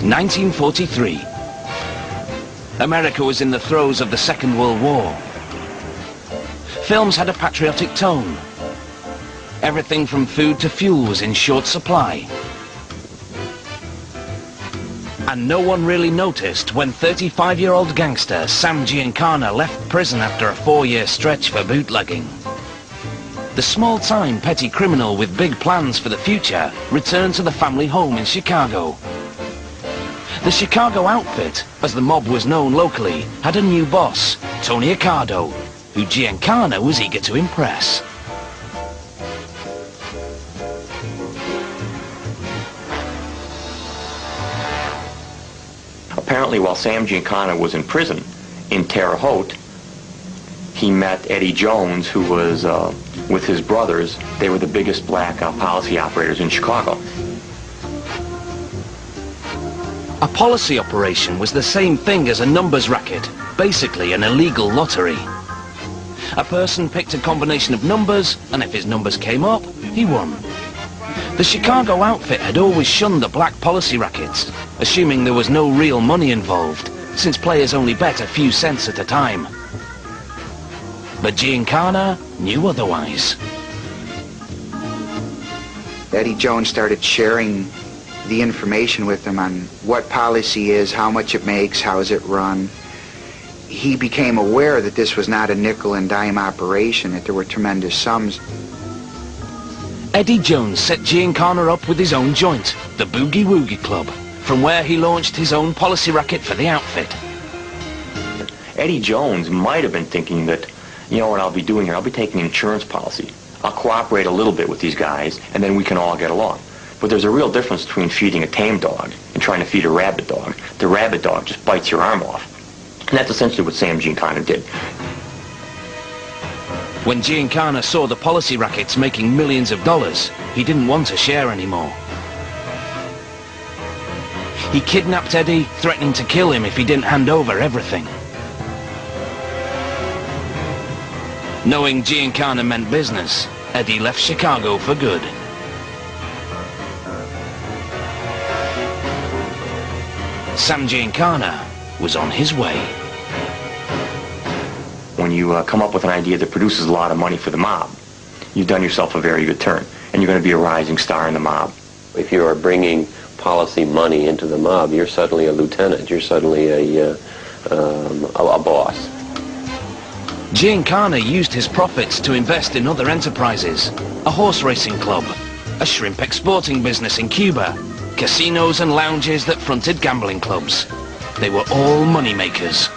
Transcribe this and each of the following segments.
1943. America was in the throes of the Second World War. Films had a patriotic tone. Everything from food to fuel was in short supply. And no one really noticed when 35-year-old gangster Sam Giancana left prison after a 4-year stretch for bootlegging. The small-time petty criminal with big plans for the future returned to the family home in Chicago. The Chicago outfit, as the mob was known locally, had a new boss, Tony Accardo, who Giancana was eager to impress. Apparently, while Sam Giancana was in prison in Terre Haute, he met Eddie Jones, who was with his brothers. They were the biggest black policy operators in Chicago. A policy operation was the same thing as a numbers racket, basically an illegal lottery. A person picked a combination of numbers, and if his numbers came up, he won. The Chicago outfit had always shunned the black policy rackets, assuming there was no real money involved, since players only bet a few cents at a time. But Giancana knew otherwise. Eddie Jones started sharing the information with him on what policy is, how much it makes, how is it run. He became aware that this was not a nickel and dime operation, that there were tremendous sums. Eddie Jones set Giancana up with his own joint, the Boogie Woogie Club, from where he launched his own policy racket for the outfit. Eddie Jones might have been thinking that, you know what I'll be doing here? I'll be taking an insurance policy. I'll cooperate a little bit with these guys, and then we can all get along. But there's a real difference between feeding a tame dog and trying to feed a rabid dog. The rabid dog just bites your arm off. And that's essentially what Sam Giancana did. When Giancana saw the policy rackets making millions of dollars, he didn't want to share anymore. He kidnapped Eddie, threatening to kill him if he didn't hand over everything. Knowing Giancana meant business, Eddie left Chicago for good. Sam Giancana was on his way. When you come up with an idea that produces a lot of money for the mob, you've done yourself a very good turn, and you're going to be a rising star in the mob. If you are bringing policy money into the mob, you're suddenly a lieutenant. You're suddenly a boss. Giancana used his profits to invest in other enterprises, a horse racing club, a shrimp exporting business in Cuba, casinos and lounges that fronted gambling clubs. They were all money makers.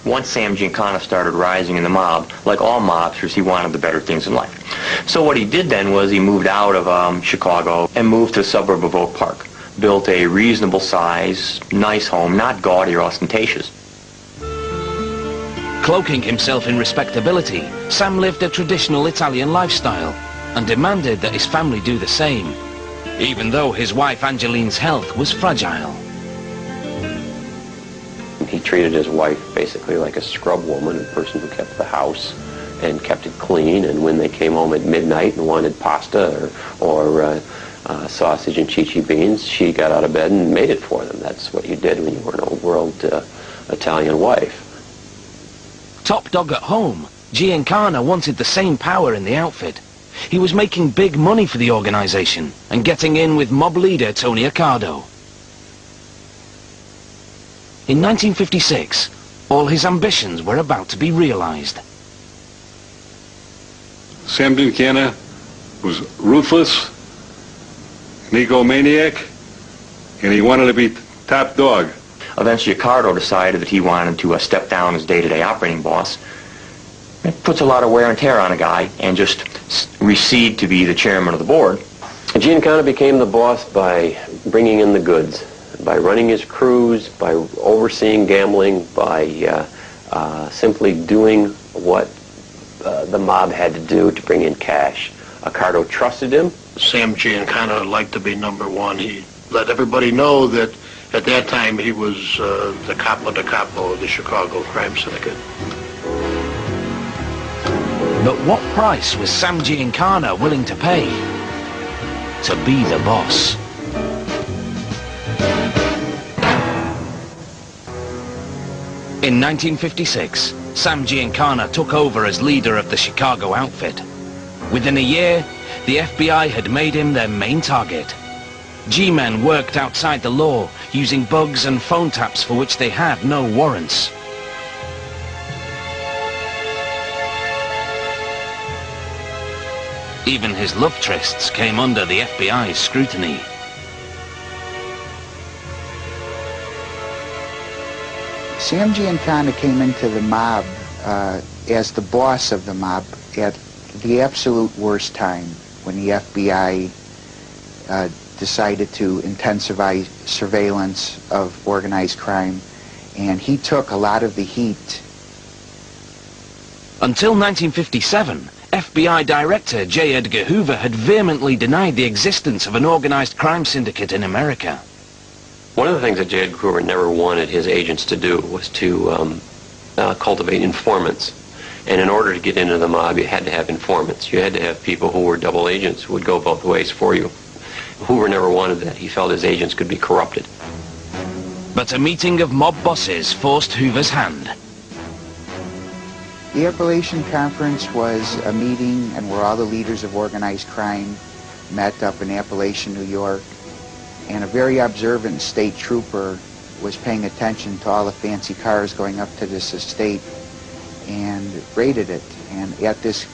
Once Sam Giancana started rising in the mob, like all mobsters, he wanted the better things in life. So what he did then was he moved out of Chicago and moved to the suburb of Oak Park. Built a reasonable size, nice home, not gaudy or ostentatious. Cloaking himself in respectability, Sam lived a traditional Italian lifestyle and demanded that his family do the same, even though his wife Angeline's health was fragile. He treated his wife basically like a scrub woman, a person who kept the house and kept it clean, and when they came home at midnight and wanted pasta or sausage and chichi beans, she got out of bed and made it for them. That's what you did when you were an old world Italian wife. Top dog at home, Giancana wanted the same power in the outfit. He was making big money for the organization and getting in with mob leader Tony Accardo. In 1956, all his ambitions were about to be realized. Sam Giancana was ruthless, an egomaniac, and he wanted to be top dog. Eventually, Accardo decided that he wanted to step down as day-to-day operating boss. It puts a lot of wear and tear on a guy, and just recede to be the chairman of the board. Giancana became the boss by bringing in the goods, by running his crews, by overseeing gambling, by simply doing what the mob had to do to bring in cash. Accardo trusted him. Sam Giancana liked to be number one. He let everybody know that at that time he was the capo de capo of the Chicago crime syndicate. But what price was Sam Giancana willing to pay to be the boss? In 1956, Sam Giancana took over as leader of the Chicago outfit. Within a year, the FBI had made him their main target. G-men worked outside the law, using bugs and phone taps for which they had no warrants. Even his love trysts came under the FBI's scrutiny. Sam Giancana came into the mob as the boss of the mob at the absolute worst time, when the FBI decided to intensify surveillance of organized crime, and he took a lot of the heat. Until 1957, FBI Director J. Edgar Hoover had vehemently denied the existence of an organized crime syndicate in America. One of the things that J. Edgar Hoover never wanted his agents to do was to cultivate informants. And in order to get into the mob, you had to have informants. You had to have people who were double agents who would go both ways for you. Hoover never wanted that. He felt his agents could be corrupted. But a meeting of mob bosses forced Hoover's hand. The Appalachian Conference was a meeting and where all the leaders of organized crime met up in Appalachian, New York, and a very observant state trooper was paying attention to all the fancy cars going up to this estate and raided it. And at this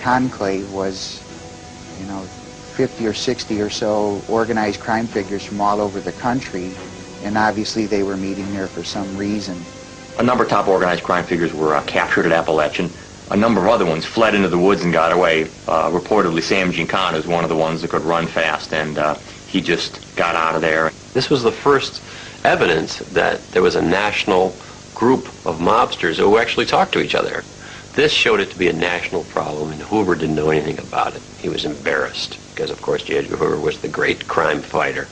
conclave was, 50 or 60 or so organized crime figures from all over the country, and obviously they were meeting there for some reason. A number of top organized crime figures were captured at Appalachian. A number of other ones fled into the woods and got away. Reportedly, Sam Giancana is one of the ones that could run fast, and he just got out of there. This was the first evidence that there was a national group of mobsters who actually talked to each other. This showed it to be a national problem, and Hoover didn't know anything about it. He was embarrassed, because of course J. Edgar Hoover was the great crime fighter.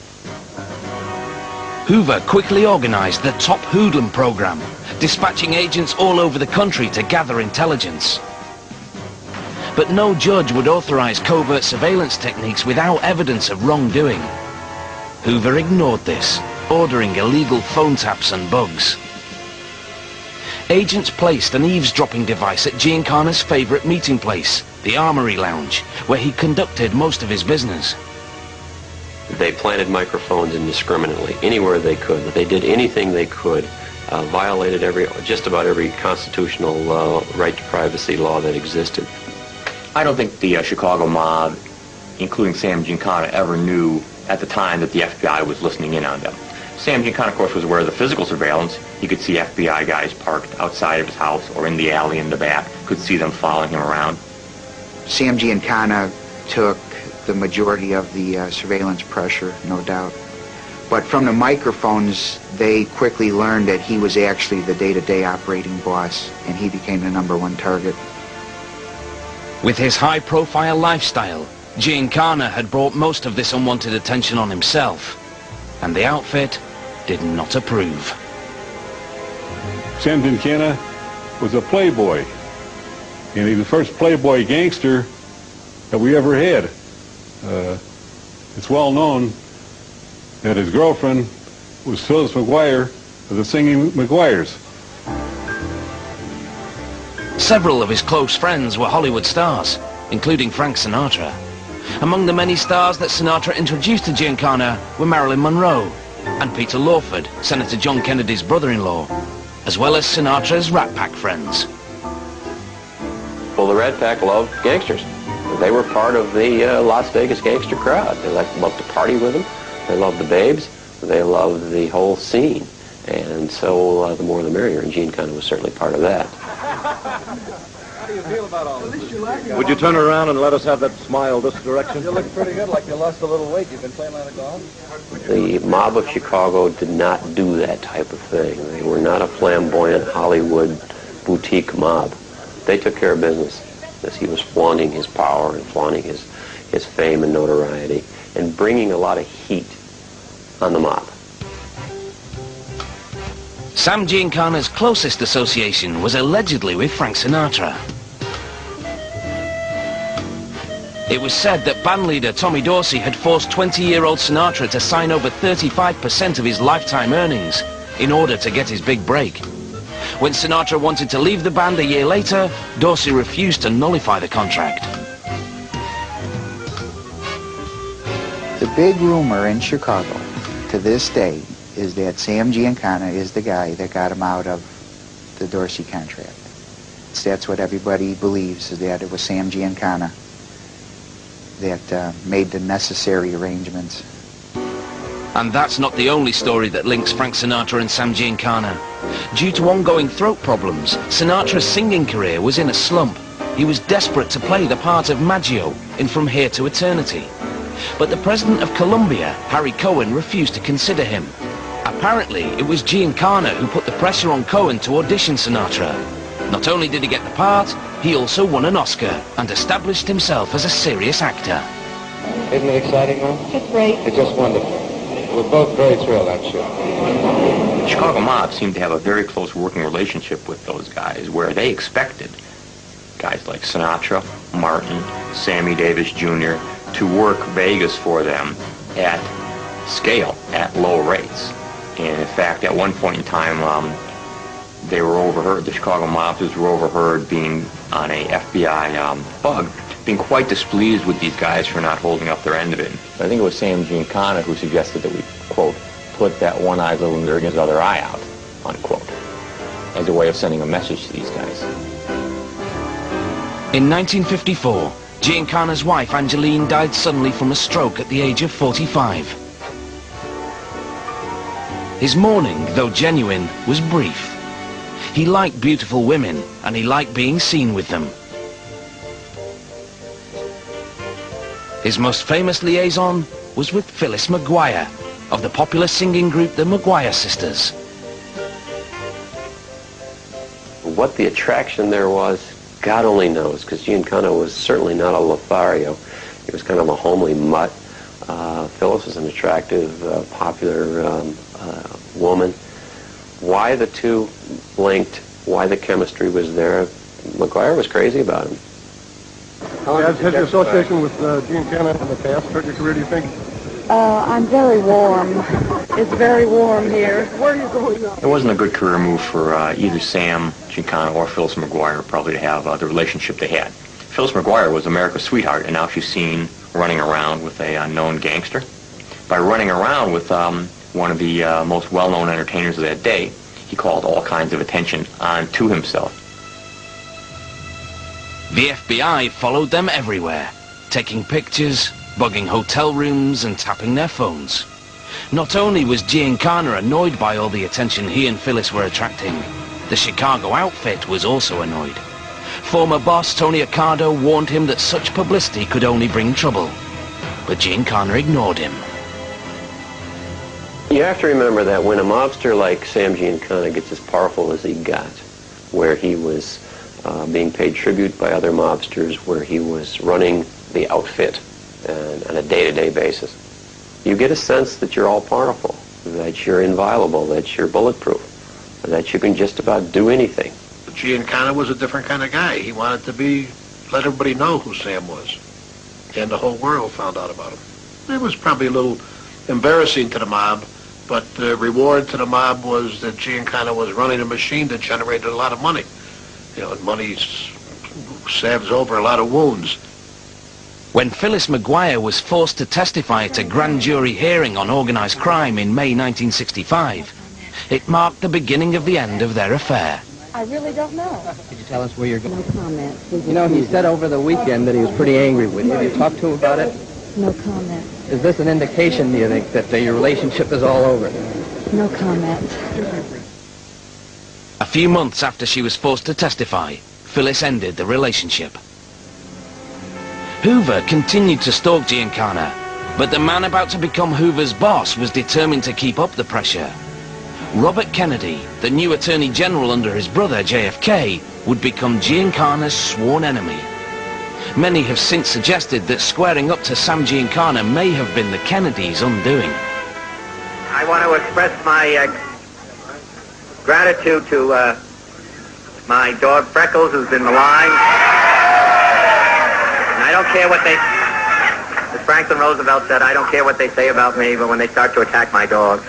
Hoover quickly organized the Top Hoodlum program, dispatching agents all over the country to gather intelligence. But no judge would authorize covert surveillance techniques without evidence of wrongdoing. Hoover ignored this, ordering illegal phone taps and bugs. Agents placed an eavesdropping device at Giancana's favorite meeting place, the Armory Lounge, where he conducted most of his business. They planted microphones indiscriminately, anywhere they could. They did anything they could, violated just about every constitutional right to privacy law that existed. I don't think the Chicago mob, including Sam Giancana, ever knew at the time that the FBI was listening in on them. Sam Giancana, of course, was aware of the physical surveillance. He could see FBI guys parked outside of his house or in the alley in the back, could see them following him around. Sam Giancana took the majority of the surveillance pressure, no doubt. But from the microphones, they quickly learned that he was actually the day-to-day operating boss, and he became the #1 target. With his high-profile lifestyle, Giancana had brought most of this unwanted attention on himself, and the outfit did not approve. Sam Giancana was a playboy, and he's the first playboy gangster that we ever had. It's well known that his girlfriend was Phyllis McGuire of the Singing McGuires. Several of his close friends were Hollywood stars, including Frank Sinatra. Among the many stars that Sinatra introduced to Giancana were Marilyn Monroe and Peter Lawford, Senator John Kennedy's brother-in-law, as well as Sinatra's Rat Pack friends. Well, the Rat Pack loved gangsters. They were part of the Las Vegas gangster crowd. They loved to party with them. They loved the babes. They loved the whole scene. And so the more the merrier, and Giancana was certainly part of that. How do you feel about all this? Would you turn around and let us have that smile this direction? You look pretty good, like you lost a little weight. You've been playing like a golf? The mob of Chicago did not do that type of thing. They were not a flamboyant Hollywood boutique mob. They took care of business, as he was flaunting his power and flaunting his fame and notoriety and bringing a lot of heat on the mob. Sam Giancana's closest association was allegedly with Frank Sinatra. It was said that bandleader Tommy Dorsey had forced 20-year-old Sinatra to sign over 35% of his lifetime earnings in order to get his big break. When Sinatra wanted to leave the band a year later, Dorsey refused to nullify the contract. The big rumor in Chicago to this day is that Sam Giancana is the guy that got him out of the Dorsey contract. That's what everybody believes, is that it was Sam Giancana that made the necessary arrangements. And that's not the only story that links Frank Sinatra and Sam Giancana. Due to ongoing throat problems, Sinatra's singing career was in a slump. He was desperate to play the part of Maggio in From Here to Eternity. But the president of Columbia, Harry Cohen, refused to consider him. Apparently, it was Giancana who put the pressure on Cohen to audition Sinatra. Not only did he get the part, he also won an Oscar and established himself as a serious actor. Isn't it exciting, man? It's great. It's just wonderful. We're both very thrilled, I'm sure. The Chicago mob seemed to have a very close working relationship with those guys, where they expected guys like Sinatra, Martin, Sammy Davis Jr. to work Vegas for them at scale, at low rates. And in fact, at one point in time, they were overheard, the Chicago mobsters were overheard being on a FBI bug, being quite displeased with these guys for not holding up their end of it. I think it was Sam Giancana who suggested that we, quote, put that one-eyed little nigger's other eye out, unquote, as a way of sending a message to these guys. In 1954, Giancana's wife, Angeline, died suddenly from a stroke at the age of 45. His mourning, though genuine, was brief. He liked beautiful women, and he liked being seen with them. His most famous liaison was with Phyllis McGuire, of the popular singing group the McGuire Sisters. What the attraction there was, God only knows, because Giancana was certainly not a Lothario. He was kind of a homely mutt. Phyllis was an attractive, popular woman. Why the two linked, why the chemistry was there, McGuire was crazy about him. Has your association with Giancana in the past hurt your career, do you think? I'm very warm. It's very warm here. Where are you going now? It wasn't a good career move for either Sam Giancana or Phyllis McGuire, probably, to have the relationship they had. Phyllis McGuire was America's sweetheart, and now she's seen running around with a known gangster. By running around with one of the most well-known entertainers of that day, he called all kinds of attention onto himself. The FBI followed them everywhere, taking pictures, bugging hotel rooms and tapping their phones. Not only was Giancana annoyed by all the attention he and Phyllis were attracting, the Chicago outfit was also annoyed. Former boss Tony Accardo warned him that such publicity could only bring trouble, but Giancana ignored him. You have to remember that when a mobster like Sam Giancana gets as powerful as he got, where he was being paid tribute by other mobsters, where he was running the outfit on a day-to-day basis, you get a sense that you're all powerful, that you're inviolable, that you're bulletproof, that you can just about do anything. Giancana was a different kind of guy. He wanted to let everybody know who Sam was. And the whole world found out about him. It was probably a little embarrassing to the mob, but the reward to the mob was that Giancana was running a machine that generated a lot of money. You know, and money salves over a lot of wounds. When Phyllis McGuire was forced to testify at a grand jury hearing on organized crime in May 1965, it marked the beginning of the end of their affair. I really don't know. Could you tell us where you're going? No comment. You know, he said over the weekend that he was pretty angry with you. Have you talked to him about it? No comment. Is this an indication, do you think, that your relationship is all over? No comment. A few months after she was forced to testify, Phyllis ended the relationship. Hoover continued to stalk Giancana, but the man about to become Hoover's boss was determined to keep up the pressure. Robert Kennedy, the new Attorney General under his brother JFK, would become Giancana's sworn enemy. Many have since suggested that squaring up to Sam Giancana may have been the Kennedys' undoing. I want to express my gratitude to my dog Freckles, who's in the line. And I don't care what as Franklin Roosevelt said, I don't care what they say about me, but when they start to attack my dog.